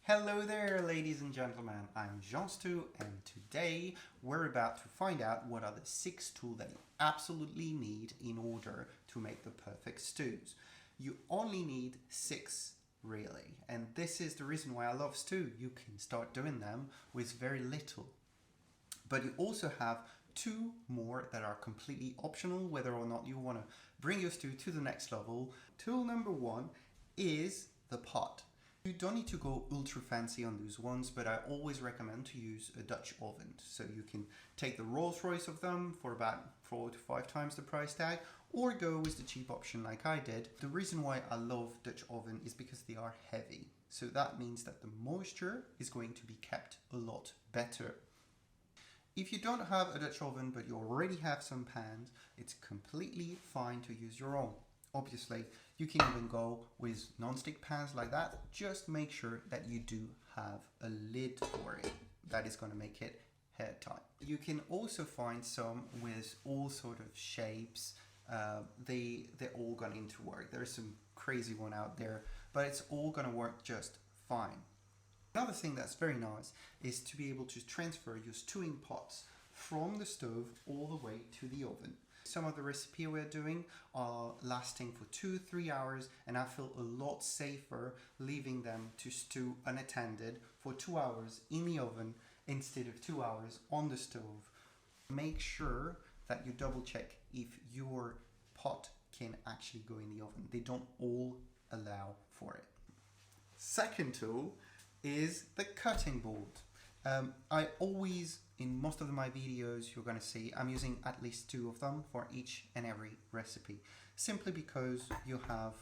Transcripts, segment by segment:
Hello there, ladies and gentlemen. I'm Jean-Stu, and today we're about to find out what are the 6 tools that you absolutely need in order to make the perfect stews. You only need 6, really, and this is the reason why I love stew. You can start doing them with very little. But you also have 2 more that are completely optional, whether or not you want to bring your stew to the next level. Tool number 1 is the pot. You don't need to go ultra fancy on these ones, but I always recommend to use a Dutch oven. So you can take the Rolls Royce of them for about 4 to 5 times the price tag, or go with the cheap option like I did. The reason why I love Dutch oven is because they are heavy. So that means that the moisture is going to be kept a lot better. If you don't have a Dutch oven, but you already have some pans, it's completely fine to use your own. Obviously, you can even go with non-stick pans like that. Just make sure that you do have a lid for it. That is going to make it airtight. You can also find some with all sort of shapes. They're all going to work. There's some crazy one out there, but it's all going to work just fine. Another thing that's very nice is to be able to transfer your stewing pots from the stove all the way to the oven. Some of the recipe we're doing are lasting for 2-3 hours, and I feel a lot safer leaving them to stew unattended for 2 hours in the oven instead of 2 hours on the stove. Make sure that you double check if your pot can actually go in the oven. They don't all allow for it. Second tool is the cutting board. I always, in most of my videos, you're going to see I'm using at least 2 of them for each and every recipe, simply because you have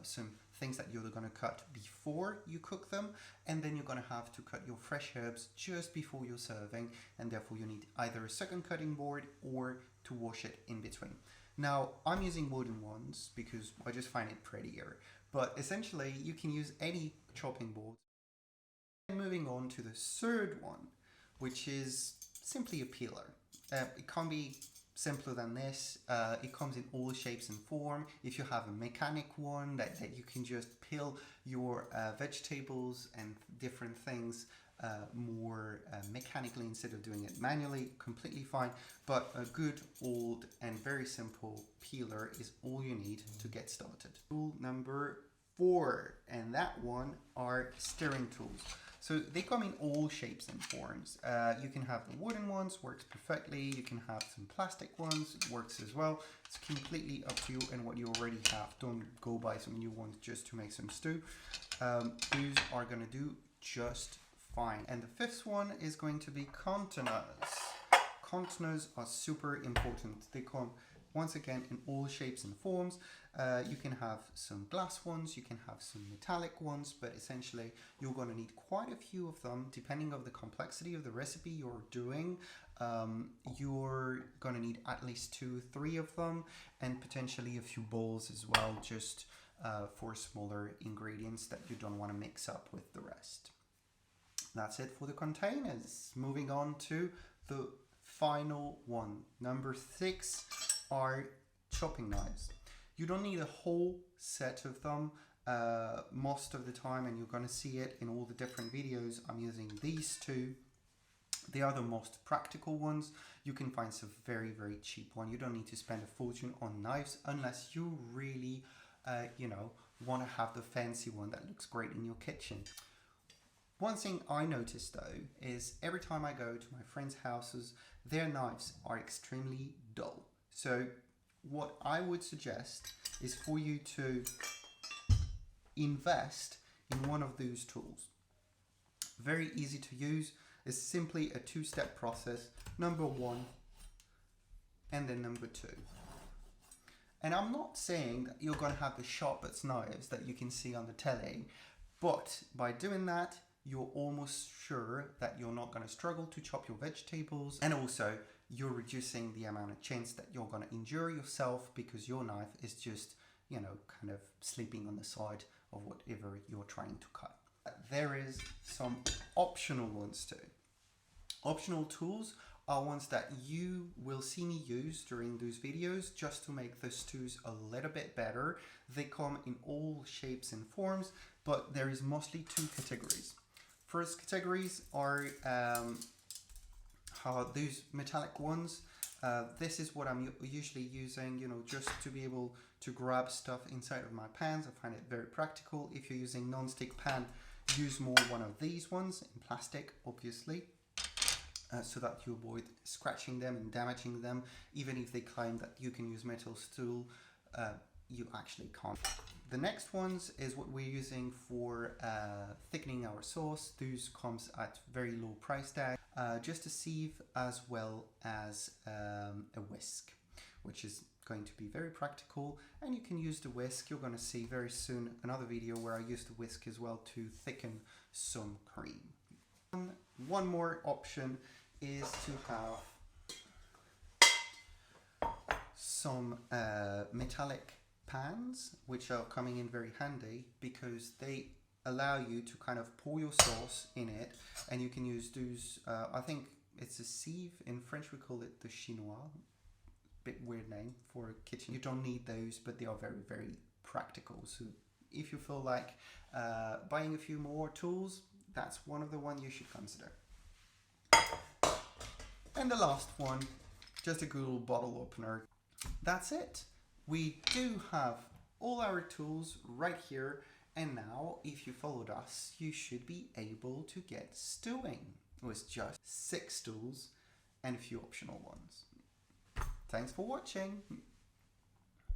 some things that you're going to cut before you cook them, and then you're going to have to cut your fresh herbs just before you're serving, and therefore you need either a second cutting board or to wash it in between. Now, I'm using wooden ones because I just find it prettier, but essentially you can use any chopping board. Moving on to the third one, which is simply a peeler. It can't be simpler than this. It comes in all shapes and form. If you have a mechanic one that you can just peel your vegetables and different things more mechanically instead of doing it manually, completely fine. But a good old and very simple peeler is all you need to get started. Tool number 4, and that one are stirring tools. So they come in all shapes and forms. You can have the wooden ones, works perfectly. You can have some plastic ones, works as well. It's completely up to you and what you already have. Don't go buy some new ones just to make some stew. These are going to do just fine. And the 5th one is going to be containers. Containers are super important. They come once again in all shapes and forms. You can have some glass ones, you can have some metallic ones, but essentially you're going to need quite a few of them depending on the complexity of the recipe you're doing. You're going to need at least 2-3 of them, and potentially a few bowls as well, just for smaller ingredients that you don't want to mix up with the rest. That's it for the containers. Moving on to the final one. Number 6 are chopping knives. You don't need a whole set of them most of the time, and you're going to see it in all the different videos. I'm using these 2. They are the most practical ones. You can find some very, very cheap one. You don't need to spend a fortune on knives unless you really, want to have the fancy one that looks great in your kitchen. One thing I noticed though is every time I go to my friends' houses, their knives are extremely dull. So what I would suggest is for you to invest in one of those tools. Very easy to use. It's simply a 2-step process. Number 1 and then number 2. And I'm not saying that you're going to have the sharpest knives that you can see on the telly, but by doing that, you're almost sure that you're not going to struggle to chop your vegetables, and also you're reducing the amount of chance that you're going to injure yourself because your knife is just, kind of sleeping on the side of whatever you're trying to cut. There is some optional ones too. Optional tools are ones that you will see me use during those videos just to make the stews a little bit better. They come in all shapes and forms, but there is mostly 2 categories. First categories are those metallic ones. This is what I'm usually using, just to be able to grab stuff inside of my pans. I find it very practical. If you're using non-stick pan, use more one of these ones in plastic, obviously, so that you avoid scratching them and damaging them. Even if they claim that you can use metal stool, you actually can't. The next ones is what we're using for thickening our sauce. Those comes at very low price tag. Just a sieve as well as a whisk, which is going to be very practical, and you can use the whisk. You're going to see very soon another video where I use the whisk as well to thicken some cream. One more option is to have some metallic pans, which are coming in very handy because they allow you to kind of pour your sauce in it, and you can use those, I think it's a sieve. In French we call it the chinois. Bit weird name for a kitchen. You don't need those, but they are very, very practical. So if you feel like buying a few more tools, that's one of the ones you should consider. And the last one, just a good old bottle opener. That's it. We do have all our tools right here, and now if you followed us, you should be able to get stewing with just 6 tools and a few optional ones. Thanks for watching.